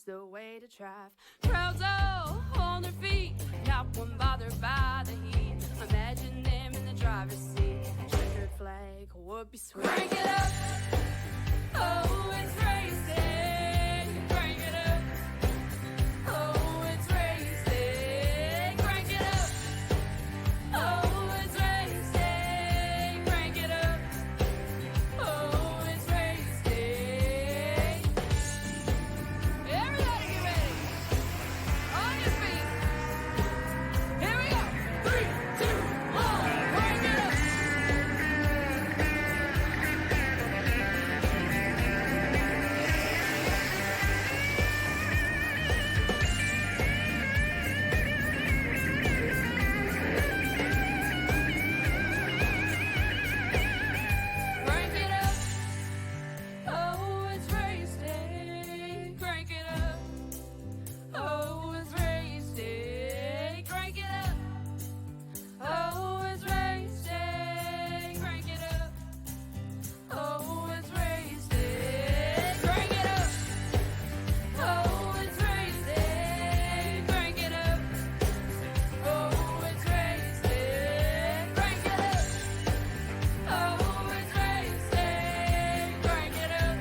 the way to drive. Crowds all on their feet, not one bothered by the heat. Imagine them in the driver's seat. Checkered flag would be sweet. Crank it up, oh, it's racing. Crank it up, oh, it's racing. Crank it up, oh, it's racing. Crank it up, oh, it's racing. Everybody get ready. On your feet. Here we go. 3, 2, 1. Crank it up. Crank it up. Oh, it's race day. Crank it up. Oh, it's race day. Crank it up. Oh, it's race day. Crank it up. Oh, it's race day. Crank it up. Oh, it's race day. Crank it up. Oh, it's race day. Crank it up. Oh, it's race day. Crank it up.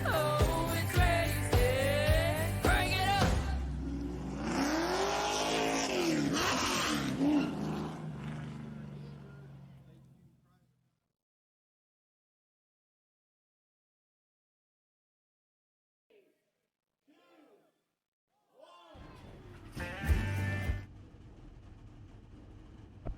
Oh, it's race day. Crank it up.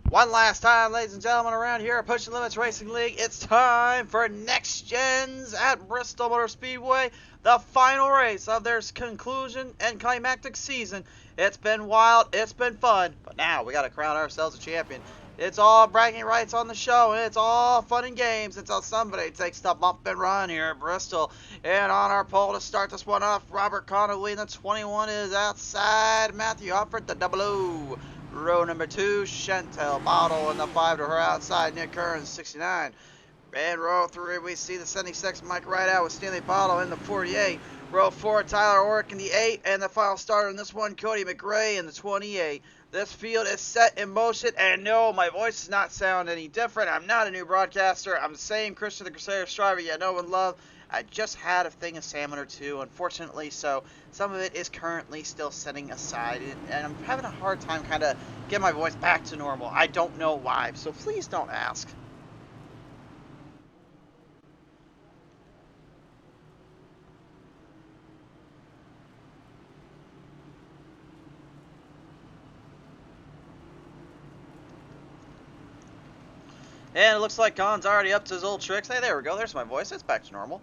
One last time, ladies and gentlemen, around here at Pushing Limits Racing League, it's time for Next Gens at Bristol Motor Speedway, the final race of their conclusion and climactic season. It's been wild, it's been fun, but now we got to crown ourselves a champion. It's all bragging rights on the show, and it's all fun and games until somebody takes the bump and run here at Bristol. And on our pole to start this one off, Robert Connolly in the 21 is outside. Matthew Hufford, the 00. Row number 2, Chantel Bottle in the 5 to her outside. Nick Curran, 69. And row 3, we see the 76 Mike Rideout with Stanley Bottle in the 48. Row 4, Tyler Orrick in the 8. And the final starter in this one, Cody McRae in the 28. This field is set in motion. And no, my voice does not sound any different. I'm not a new broadcaster. I'm the same Christian the Crusader Striver you know and love. I just had a thing of salmon or two, unfortunately, so some of it is currently still setting aside, and I'm having a hard time kind of getting my voice back to normal. I don't know why, so please don't ask. And it looks like Don's already up to his old tricks. Hey, there we go. There's my voice. It's back to normal.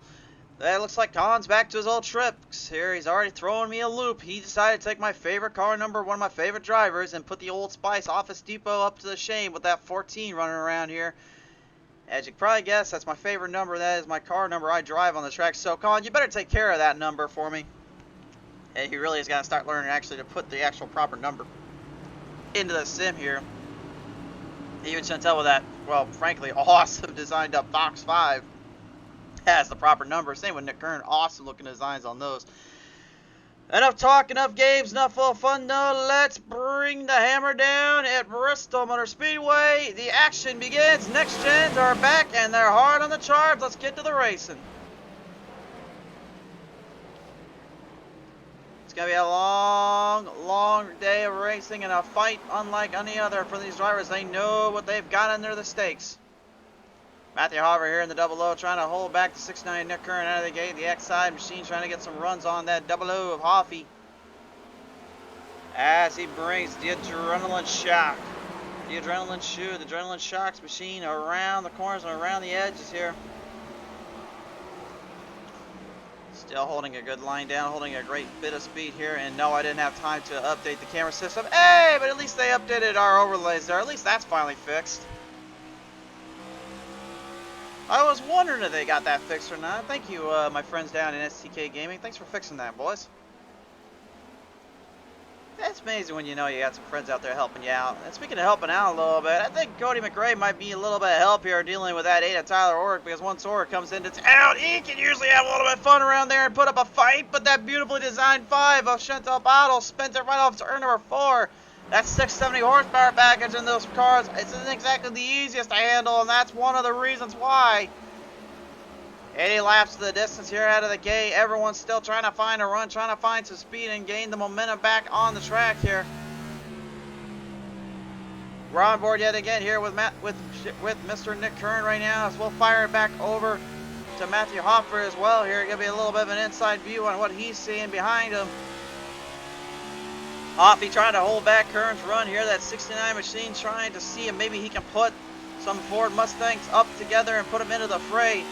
That looks like Don's back to his old tricks. Here, he's already throwing me a loop. He decided to take my favorite car number, one of my favorite drivers, and put the Old Spice Office Depot up to the shame with that 14 running around here. As you can probably guess, that's my favorite number. That is my car number I drive on the track. So, Colin, you better take care of that number for me. Hey, he really has got to start learning actually to put the actual proper number into the sim here. Even Chantel with that, well, frankly, awesome designed up Fox 5 has the proper number. Same with Nick Kern, awesome looking designs on those. Enough talk, enough games, enough full fun. No, let's bring the hammer down at Bristol Motor Speedway. The action begins. Next Gens are back and they're hard on the charge. Let's get to the racing. It's going to be a long, long day of racing and a fight unlike any other for these drivers. They know what they've got under the stakes. Matthew Hopper here in the 00 trying to hold back the 6'9" Nick Curran out of the gate. The X-side machine trying to get some runs on that 00 of Hoffy as he brings the adrenaline shock. The adrenaline shocks machine around the corners and around the edges here. Still holding a good line down, holding a great bit of speed here. And no, I didn't have time to update the camera system. Hey, but at least they updated our overlays there. At least that's finally fixed. I was wondering if they got that fixed or not. Thank you, my friends down in STK Gaming. Thanks for fixing that, boys. It's amazing when you know you got some friends out there helping you out. And speaking of helping out a little bit, I think Cody McRae might be a little bit of help here dealing with that 8 of Tyler Orrick, because once Orrick comes into town, he can usually have a little bit of fun around there and put up a fight, but that beautifully designed 5 of Chantal Bottle spins it right off to turn number 4. That 670 horsepower package in those cars isn't exactly the easiest to handle, and that's one of the reasons why. 80 laps to the distance here out of the gate. Everyone's still trying to find a run, trying to find some speed and gain the momentum back on the track here. We're on board yet again here with Mr. Nick Kern right now, as we'll fire it back over to Matthew Hoffer as well here. Give you a little bit of an inside view on what he's seeing behind him. Hoffy trying to hold back Kern's run here. That 69 machine trying to see if maybe he can put some Ford Mustangs up together and put them into the fray.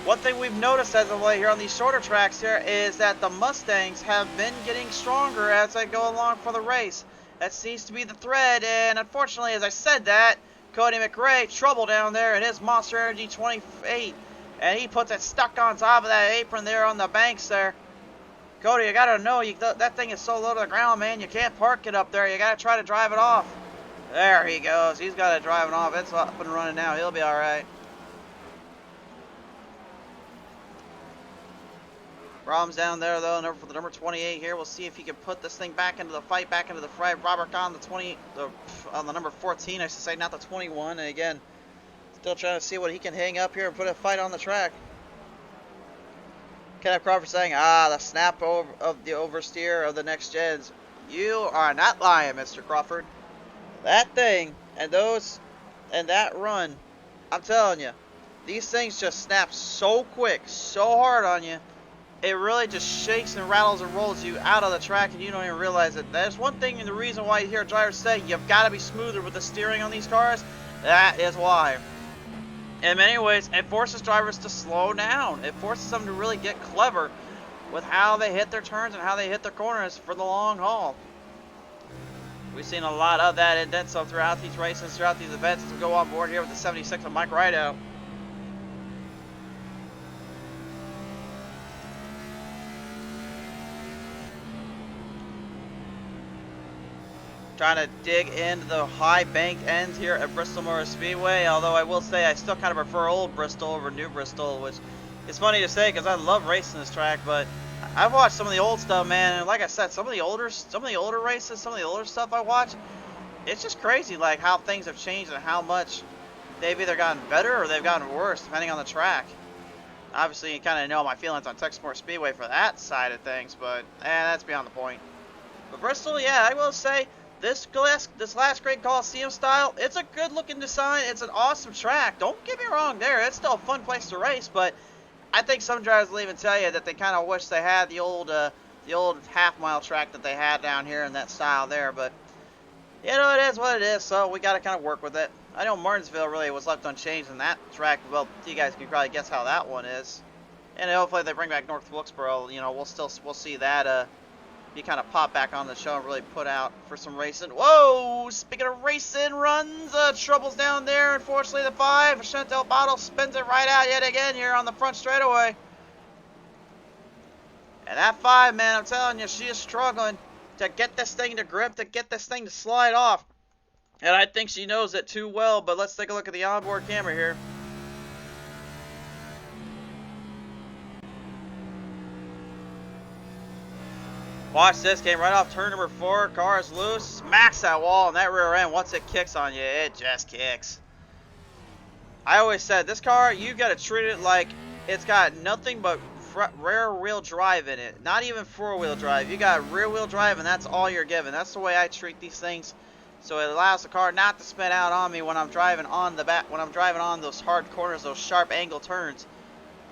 One thing we've noticed as of late here on these shorter tracks here is that the Mustangs have been getting stronger as they go along for the race. That seems to be the thread, and unfortunately, as I said that, Cody McRae, trouble down there in his Monster Energy 28, and he puts it stuck on top of that apron there on the banks there. Cody, you gotta know, that thing is so low to the ground, man, you can't park it up there. You gotta try to drive it off. There he goes. He's got it driving off. It's up and running now. He'll be all right. Brahms down there, though, for the number 28 here. We'll see if he can put this thing back into the fight, back into the fray. Robert Kahn, on the number 14, I should say, not the 21. And again, still trying to see what he can hang up here and put a fight on the track. Kenneth Crawford saying, the snap of the oversteer of the next gens. You are not lying, Mr. Crawford. That thing and that run, I'm telling you, these things just snap so quick, so hard on you. It really just shakes and rattles and rolls you out of the track, and you don't even realize it. That's one thing, and the reason why you hear drivers say you've got to be smoother with the steering on these cars. That is why. In many ways, it forces drivers to slow down. It forces them to really get clever with how they hit their turns and how they hit their corners for the long haul. We've seen a lot of that and then some throughout these races, throughout these events, as we go on board here with the 76 of Mike Rideout. Trying to dig into the high banked ends here at Bristol Motor Speedway, although I will say I still kind of prefer old Bristol over new Bristol, which is funny to say because I love racing this track, but I've watched some of the old stuff, man, and like I said, some of the older races, some of the older stuff I watch, it's just crazy like how things have changed and how much they've either gotten better or they've gotten worse depending on the track. Obviously, you kind of know my feelings on Texas Motor Speedway for that side of things, but that's beyond the point. But Bristol, yeah, I will say, this last Great Coliseum style, it's a good looking design. It's an awesome track. Don't get me wrong there. It's still a fun place to race, but I think some drivers will even tell you that they kind of wish they had the old half-mile track that they had down here in that style there. But, you know, it is what it is, so we got to kind of work with it. I know Martinsville really was left unchanged in that track. Well, you guys can probably guess how that one is. And hopefully they bring back North Wilkesboro. You know, we'll see that you kind of pop back on the show and really put out for some racing. Whoa! Speaking of racing runs, troubles down there. Unfortunately, the 5, Chantal Bottle spins it right out yet again here on the front straightaway. And that 5, man, I'm telling you, she is struggling to get this thing to grip, to get this thing to slide off. And I think she knows it too well, but let's take a look at the onboard camera here. Watch this, came right off turn number 4, car is loose, smacks that wall, and that rear end, once it kicks on you, it just kicks. I always said, this car, you got to treat it like it's got nothing but rear wheel drive in it. Not even 4-wheel drive. You got rear wheel drive, and that's all you're given. That's the way I treat these things. So it allows the car not to spin out on me when I'm driving on the back, when I'm driving on those hard corners, those sharp angle turns.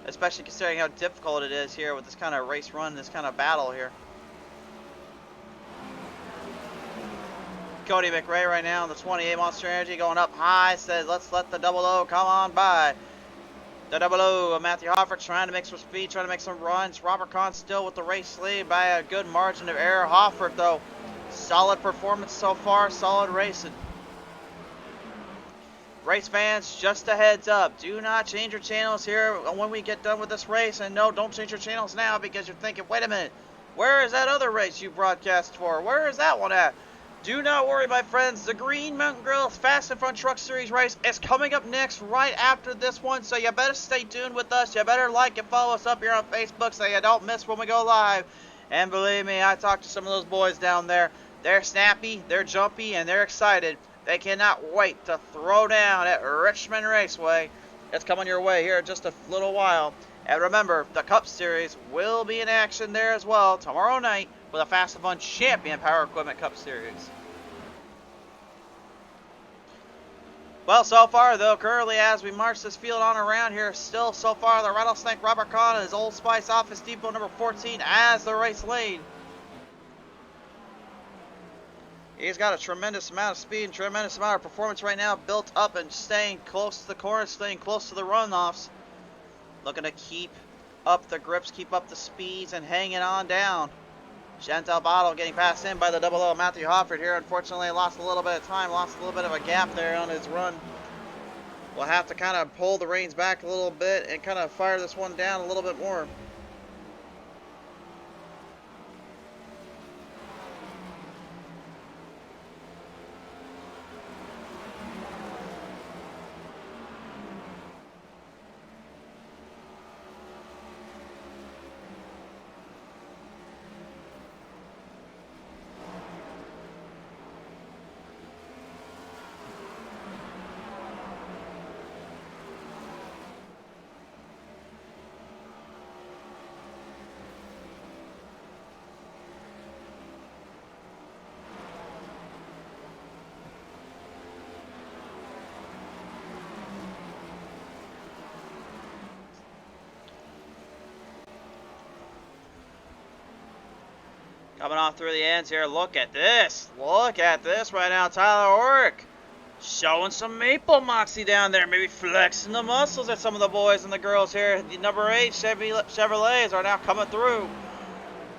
Especially considering how difficult it is here with this kind of race run, this kind of battle here. Cody McRae right now in the 28 Monster Energy going up high, says let's let the 00 come on by. The 00 of Matthew Hoffer trying to make some speed, trying to make some runs. Robert Kahn still with the race lead by a good margin of error. Hoffer though, solid performance so far, solid racing. Race fans, just a heads up, do not change your channels here when we get done with this race. And no, don't change your channels now because you're thinking, wait a minute, Where is that other race you broadcast for? Where is that one at? Do not worry, my friends. The Green Mountain Grill's Fast and Fun Truck Series race is coming up next right after this one, so you better stay tuned with us. You better like and follow us up here on Facebook so you don't miss when we go live. And believe me, I talked to some of those boys down there. They're snappy, they're jumpy, and they're excited. They cannot wait to throw down at Richmond Raceway. It's coming your way here in just a little while. And remember, the Cup Series will be in action there as well tomorrow night with a Fast and Fun Champion Power Equipment Cup Series. Well, so far, though, currently as we march this field on around here, still so far the Rattlesnake Robert Kahn is Old Spice Office Depot number 14 as the race lead. He's got a tremendous amount of speed and tremendous amount of performance right now built up and staying close to the corner, staying close to the runoffs. Looking to keep up the grips, keep up the speeds, and hanging on down. Chantal Bottle getting passed in by the double O Matthew Hofford here. Unfortunately, lost a little bit of time, lost a little bit of a gap there on his run. We'll have to kind of pull the reins back a little bit and kind of fire this one down a little bit more. Coming off through the ends here. Look at this. Look at this right now. Tyler Orrick showing some maple moxie down there. Maybe flexing the muscles at some of the boys and the girls here. The number 8 Chevrolets are now coming through.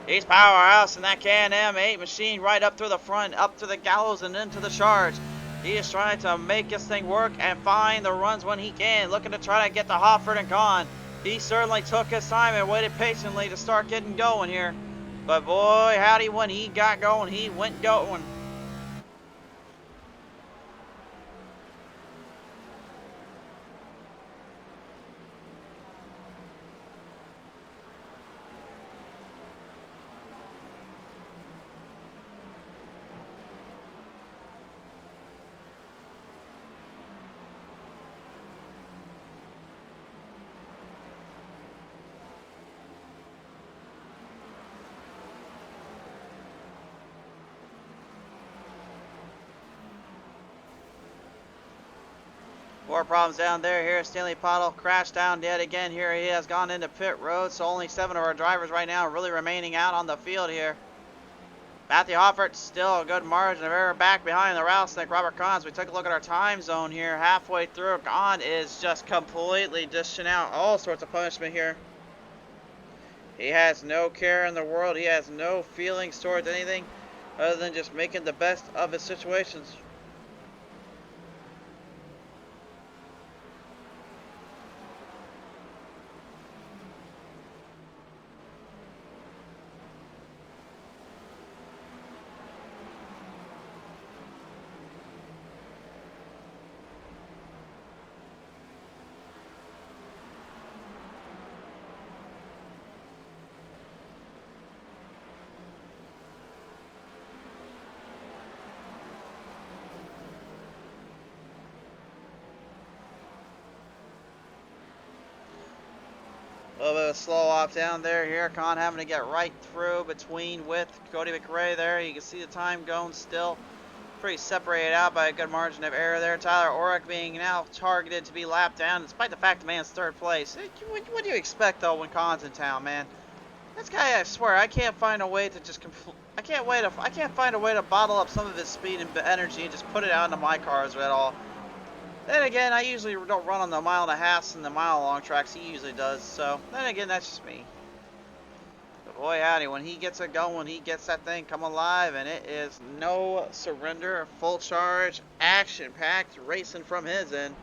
He's powerhouse in that Can-Am 8 machine right up through the front, up to the gallows and into the charge. He is trying to make this thing work and find the runs when he can. Looking to try to get to Hofford and Kahn. He certainly took his time and waited patiently to start getting going here. But boy, howdy, when he got going, he went going. More problems down there here. Stanley Pottle crashed down yet again here. He has gone into pit road, so only 7 of our drivers right now really remaining out on the field here. Matthew Hoffert still a good margin of error back behind the Rattlesnake Robert Kahn. We took a look at our time zone here. Halfway through, Kahn is just completely dishing out all sorts of punishment here. He has no care in the world. He has no feelings towards anything other than just making the best of his situations. A little bit of a slow off down there here. Kahn having to get right through between with Cody McRae there. You can see the time going still pretty separated out by a good margin of error there. Tyler Orrick being now targeted to be lapped down despite the fact the man's third place. What do you expect though when Kahn's in town, man? This guy, I swear, I can't find a way to just I can't find a way to bottle up some of his speed and energy and just put it out into my cars at all. Then again, I usually don't run on the 1.5 and the mile-long tracks. He usually does. So, then again, that's just me. But boy, howdy, when he gets it going, he gets that thing come alive, and it is no surrender, full charge, action-packed racing from his end.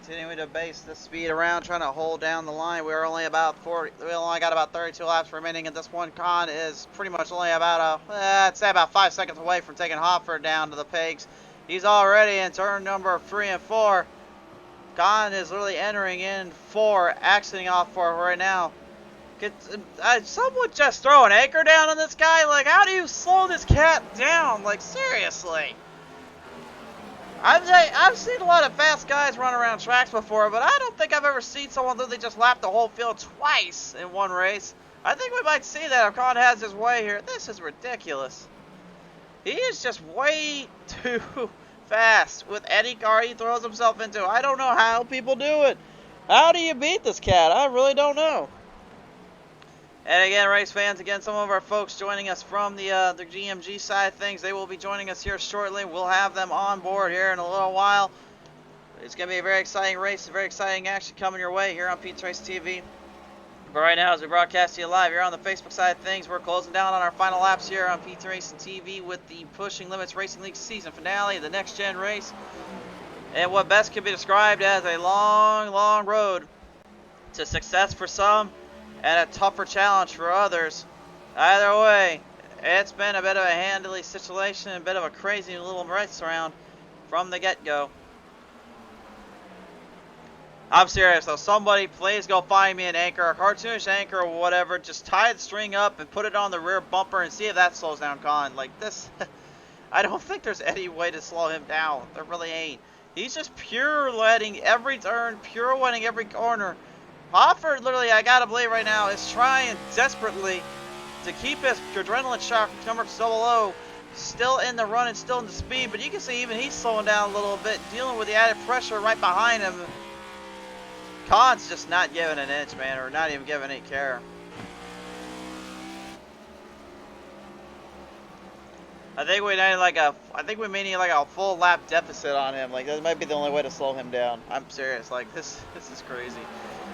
continuing to base the speed around, trying to hold down the line. We're only about 40. We only got about 32 laps remaining at this one. Khan is pretty much only about I'd say about 5 seconds away from taking Hoffer down to the pegs. He's already in turn number 3 and 4. Khan is literally entering in 4, exiting off 4 right now. Someone just throw an anchor down on this guy. Like, how do you slow this cat down? Like, seriously. I've seen a lot of fast guys run around tracks before, but I don't think I've ever seen someone literally just lap the whole field twice in one race. I think we might see that if Khan has his way here. This is ridiculous. He is just way too fast with any car he throws himself into. I don't know how people do it. How do you beat this cat? I really don't know. And again, race fans, again, some of our folks joining us from the GMG side of things, they will be joining us here shortly. We'll have them on board here in a little while. It's going to be a very exciting race, a very exciting action coming your way here on Pete's Race TV. But right now, as we broadcast to you live here on the Facebook side of things, we're closing down on our final laps here on Pete's Racing TV with the Pushing Limits Racing League season finale, the next gen race. And what best could be described as a long, long road to success for some, and a tougher challenge for others. Either way, it's been a bit of a handily situation, a bit of a crazy little race around from the get-go. I'm serious though, somebody please go find me an anchor, a cartoonish anchor or whatever, just tie the string up and put it on the rear bumper and see if that slows down Khan. Like this, I don't think there's any way to slow him down, there really ain't. He's just pure letting every turn, pure letting every corner. Hoffer, literally, I gotta believe right now, is trying desperately to keep his adrenaline shot number so low, still in the run and still in the speed, but you can see even he's slowing down a little bit, dealing with the added pressure right behind him. Khan's just not giving an inch, man, or not even giving any care. I think we may need like a full lap deficit on him. Like that might be the only way to slow him down. I'm serious. Like this is crazy.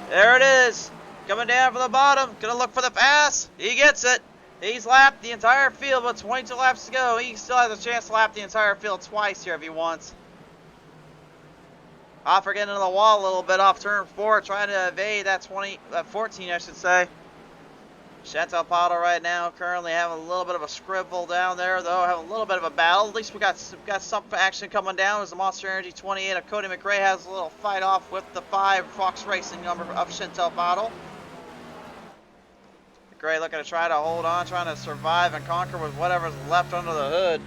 There it is. Coming down from the bottom. Gonna look for the pass. He gets it. He's lapped the entire field with 22 laps to go. He still has a chance to lap the entire field twice here if he wants. Hoffer getting into the wall a little bit off turn 4, trying to evade that 14, I should say. Chantal Paddle right now currently having a little bit of a scribble down there, though, having a little bit of a battle. At least we got some action coming down as the Monster Energy 28 of Cody McRae has a little fight off with the 5 Fox Racing number of Chantal Paddle. McRae looking to try to hold on, trying to survive and conquer with whatever's left under the hood.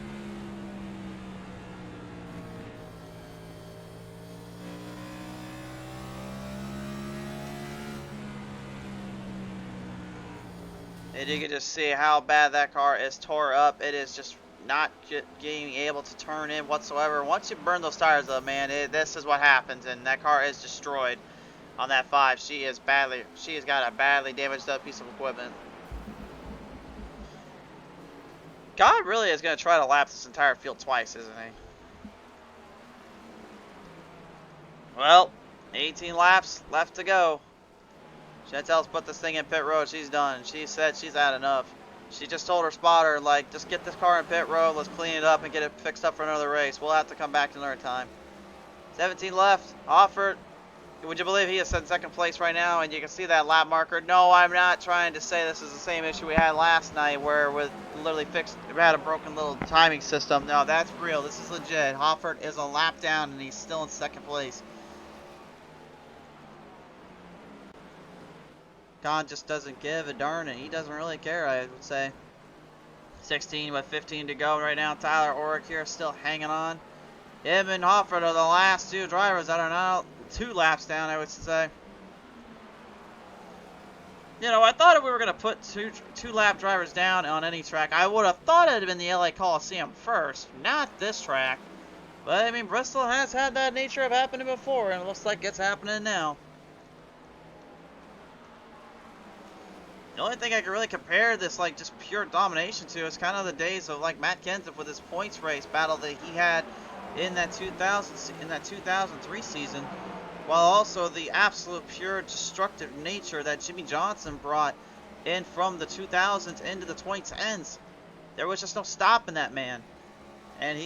And you can just see how bad that car is tore up. It is just not being able to turn in whatsoever. Once you burn those tires up, man, this is what happens, and that car is destroyed on that 5. She has got a badly damaged up piece of equipment. God really is going to try to lap this entire field twice, isn't he? Well, 18 laps left to go. Chantel's put this thing in pit road. She's done. She said she's had enough. She just told her spotter, like, just get this car in pit road. Let's clean it up and get it fixed up for another race. We'll have to come back another time. 17 left. Offered. Would you believe he is in second place right now? And you can see that lap marker. No, I'm not trying to say this is the same issue we had last night where we literally had a broken little timing system. No, that's real. This is legit. Hoffert is a lap down and he's still in second place. Khan just doesn't give a darn, and he doesn't really care, I would say. 16 with 15 to go right now. Tyler Orrick here still hanging on. Him and Hoffert are the last 2 drivers that are now 2 laps down, I would say. You know, I thought if we were going to put two lap drivers down on any track, I would have thought it had been the LA Coliseum first, not this track. But, I mean, Bristol has had that nature of happening before, and it looks like it's happening now. The only thing I can really compare this, like, just pure domination to is kind of the days of, like, Matt Kenseth with his points race battle that he had in that 2003 season, while also the absolute pure destructive nature that Jimmy Johnson brought in from the 2000s into the 2010s. There was just no stopping that man. And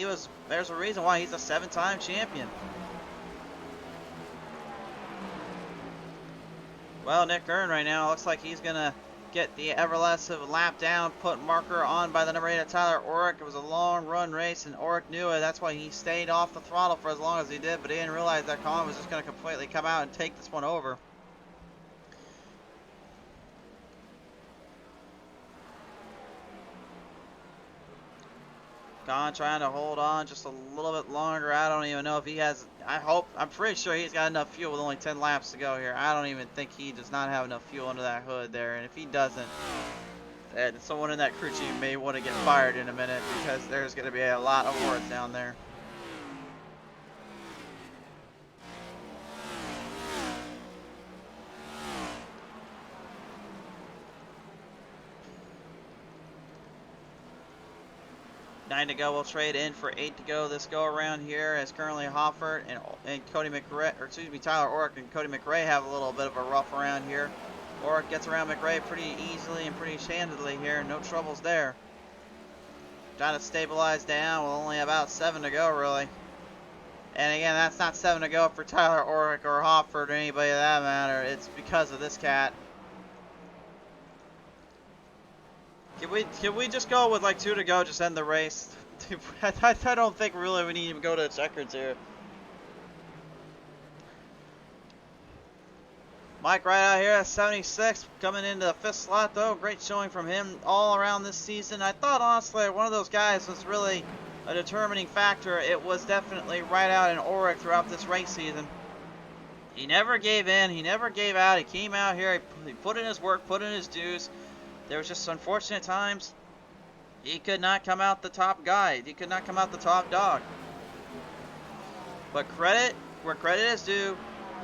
there's a reason why he's a 7-time champion. Well, Nick Earn right now looks like he's going to get the everlasting lap down, put marker on by the number 8 of Tyler Orrick. It was a long run race, and Orrick knew it. That's why he stayed off the throttle for as long as he did, but he didn't realize that Colin was just going to completely come out and take this one over. Colin trying to hold on just a little bit longer. I don't even know if he has, I'm pretty sure he's got enough fuel with only 10 laps to go here. I don't even think he does not have enough fuel under that hood there, and if he doesn't, then someone in that crew chief may want to get fired in a minute, because there's going to be a lot of work down there. Nine to go. We'll trade in for 8 to go this go around here, as currently Hoffert and Cody McRae, or excuse me, Tyler Orrick and Cody McRae have a little bit of a rough around here. Orrick gets around McRae pretty easily and pretty handedly here. No troubles there. Trying to stabilize down with only about 7 to go, really. And again, that's not 7 to go for Tyler Orrick or Hoffert or anybody of that matter. It's because of this cat. Can we just go with like 2 to go, just end the race? I don't think really we need to go to the checkers here. Mike right out here at 76, coming into the 5th slot though. Great showing from him all around this season. I thought honestly one of those guys was really a determining factor. It was definitely right out in Orrick throughout this race season. He never gave in, he never gave out. He came out here, he put in his work, put in his dues. There was just unfortunate times he could not come out the top guy. He could not come out the top dog. But credit where credit is due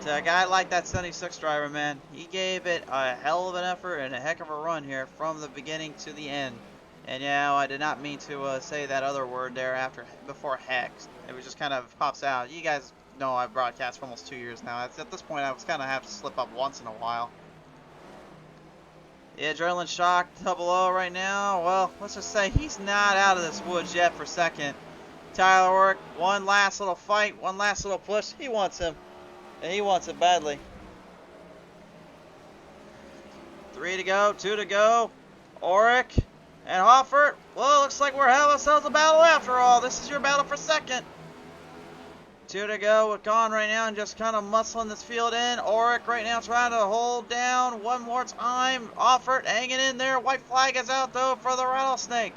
to a guy like that 76 driver, man. He gave it a hell of an effort and a heck of a run here from the beginning to the end. And yeah, I did not mean to say that other word there before heck. It was just kind of pops out. You guys know I broadcast for almost 2 years now. At this point, I was kind of have to slip up once in a while. The adrenaline shock double O right now. Well, let's just say he's not out of this woods yet for second. Tyler Orrick, one last little fight, one last little push. He wants him, and he wants it badly. 3 to go, 2 to go. Orrick and Hoffert. Well, looks like we're having ourselves a battle after all. This is your battle for second. 2 to go with Gone right now and just kind of muscling this field in. Orrick right now trying to hold down one more time. Hoffert hanging in there. White flag is out though for the Rattlesnake.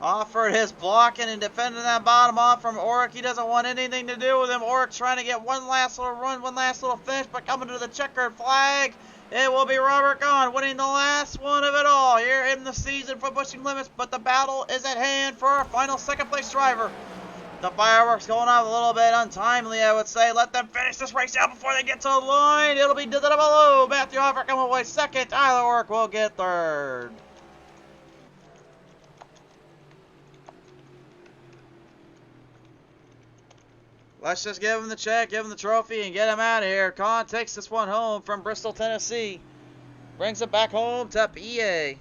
Hoffert is blocking and defending that bottom off from Orrick. He doesn't want anything to do with him. Orrick trying to get one last little run, one last little finish, but coming to the checkered flag. It will be Robert Gahn winning the last one of it all here in the season for Pushing Limits, but the battle is at hand for our final second place driver. The fireworks going off a little bit untimely, I would say. Let them finish this race out before they get to the line. It'll be to the below. Matthew Hoffert coming away second. Tyler Orrick will get third. Let's just give him the check, give him the trophy, and get him out of here. Khan takes this one home from Bristol, Tennessee. Brings it back home to PA.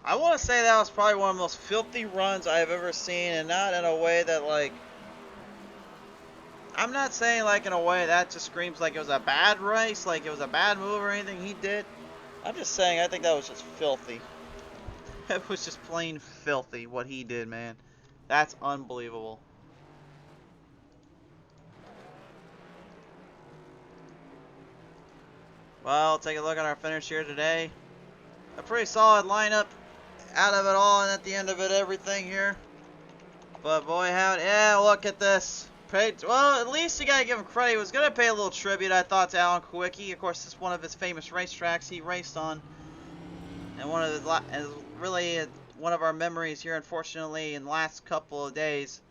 I want to say that was probably one of the most filthy runs I have ever seen, and not in a way that, like, I'm not saying, like, in a way that just screams like it was a bad race, like it was a bad move or anything he did. I'm just saying I think that was just filthy. It was just plain filthy what he did, man. That's unbelievable. Well, take a look at our finish here today. A pretty solid lineup out of it all, and at the end of it, everything here. But boy, yeah, look at this. Well, at least you gotta give him credit. He was gonna pay a little tribute, I thought, to Alan Kwiecki. Of course, this is one of his famous racetracks he raced on, and really one of our memories here. Unfortunately, in the last couple of days,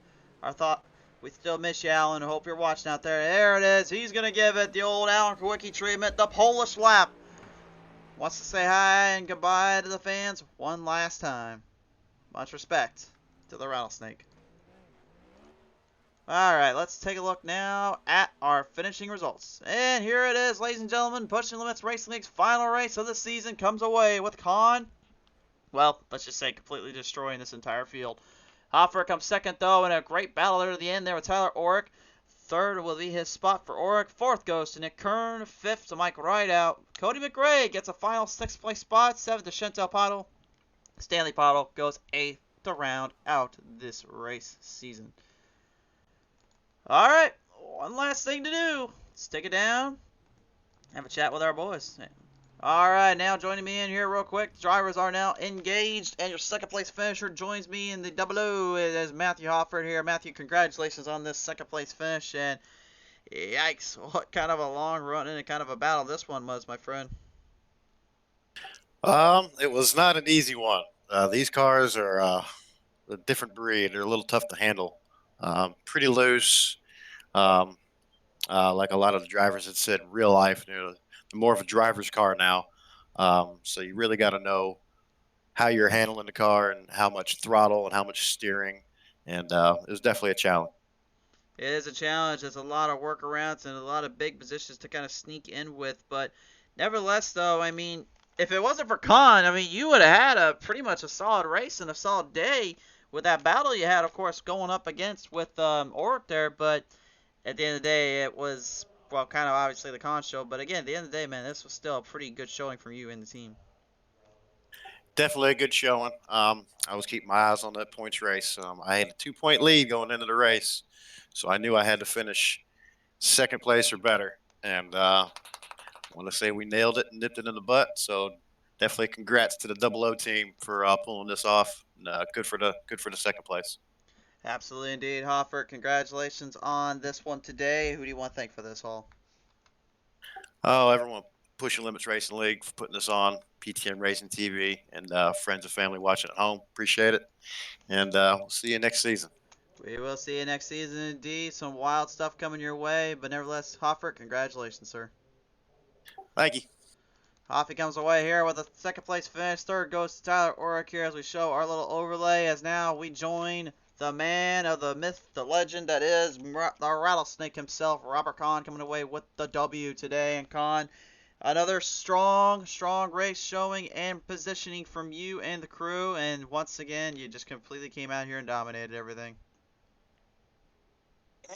our thought. We still miss you, Alan. I hope you're watching out there. There it is. He's gonna give it the old Alan Kwiecki treatment, the Polish lap. wants to say hi and goodbye to the fans one last time. Much respect to the Rattlesnake. Alright, let's take a look now at our finishing results. And here it is, ladies and gentlemen. Pushing Limits Racing League's final race of the season comes away with Con, well, let's just say completely destroying this entire field. Hoffer comes second, though, in a great battle there at the end there with Tyler Orrick. Third will be his spot for Orrick. Fourth goes to Nick Kern. Fifth to Mike Rideout. Cody McRae gets a final sixth place spot. Seventh to Chantel Pottle. Stanley Pottle goes eighth to round out this race season. Alright, one last thing to do. Let's take it down. Have a chat with our boys. Alright, now joining me in here real quick. The drivers are now engaged, and your second place finisher joins me in the double O. It is Matthew Hofford here. Matthew, congratulations on this second place finish, and yikes, what kind of a long run and kind of a battle this one was, my friend. It was not an easy one. These cars are a different breed. They're a little tough to handle. Pretty loose. Like a lot of the drivers had said in real life, they're more of a driver's car now. So you really got to know how you're handling the car and how much throttle and how much steering. And it was definitely a challenge. It is a challenge. There's a lot of workarounds and a lot of big positions to kind of sneak in with. But nevertheless, though, I mean, if it wasn't for Con, I mean, you would have had a pretty much a solid race and a solid day with that battle you had, of course, going up against with Orrick there. But at the end of the day, it was, well, kind of obviously the Con show. But again, at the end of the day, man, this was still a pretty good showing from you and the team. Definitely a good showing. I was keeping my eyes on that points race. I had a 2-point lead going into the race, so I knew I had to finish second place or better. And I want to say we nailed it and nipped it in the butt. So definitely congrats to the Double O team for pulling this off. And, good for the second place. Absolutely indeed, Hoffer. Congratulations on this one today. Who do you want to thank for this haul? Oh, everyone, Pushing Limits Racing League for putting this on, PTM Racing TV, and friends and family watching at home. Appreciate it. And we'll see you next season. We will see you next season indeed. Some wild stuff coming your way. But nevertheless, Hoffer, congratulations, sir. Thank you. Hoffy comes away here with a second place finish. Third goes to Tyler Orrick here as we show our little overlay. As now we join the man of the myth, the legend that is the Rattlesnake himself, Robert Kahn, coming away with the W today. And Kahn, another strong race showing and positioning from you and the crew. And once again, you just completely came out here and dominated everything.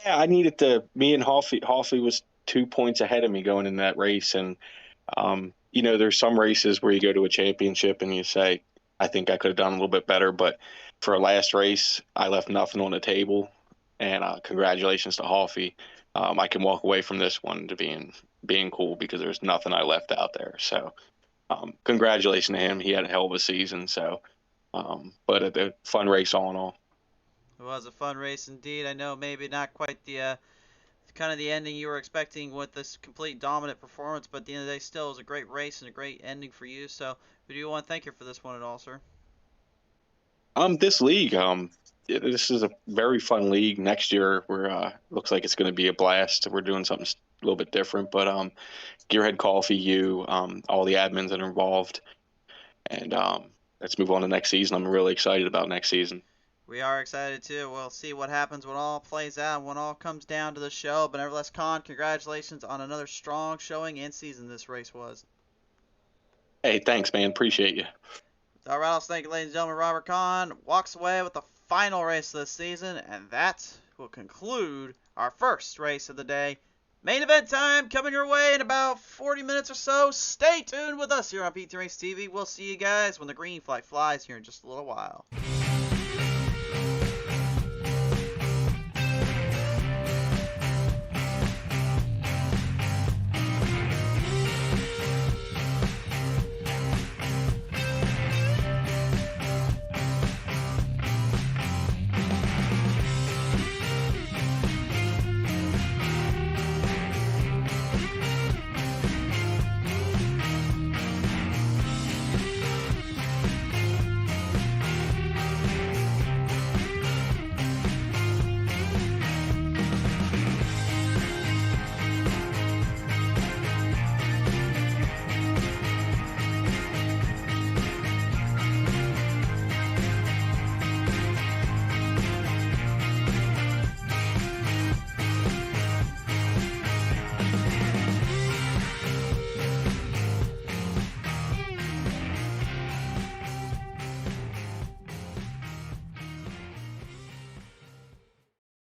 Yeah, I needed to. Me and Hoffy was 2 points ahead of me going in that race, and there's some races where you go to a championship and you say, I think I could have done a little bit better, but for our last race, I left nothing on the table, and congratulations to Hoffy. I can walk away from this one to being cool because there's nothing I left out there. So, congratulations to him. He had a hell of a season. So, but a fun race all in all. It was a fun race indeed. I know maybe not quite the kind of the ending you were expecting with this complete dominant performance, but at the end of the day, still, it was a great race and a great ending for you. So, who do you want to thank you for this one at all, sir? This league, this is a very fun league. Next year, we're looks like it's going to be a blast. We're doing something a little bit different, but Gearhead Coffee, all the admins that are involved, and let's move on to next season. I'm really excited about next season. We are excited too. We'll see what happens when all plays out, when all comes down to the show. But nevertheless, Con, congratulations on another strong showing and season this race was. Hey, thanks, man. Appreciate you. The Rattlesnake, ladies and gentlemen, Robert Kahn walks away with the final race of the season, and that will conclude our first race of the day. Main event time coming your way in about 40 minutes or so. Stay tuned with us here on PT Race TV. We'll see you guys when the green flag flies here in just a little while.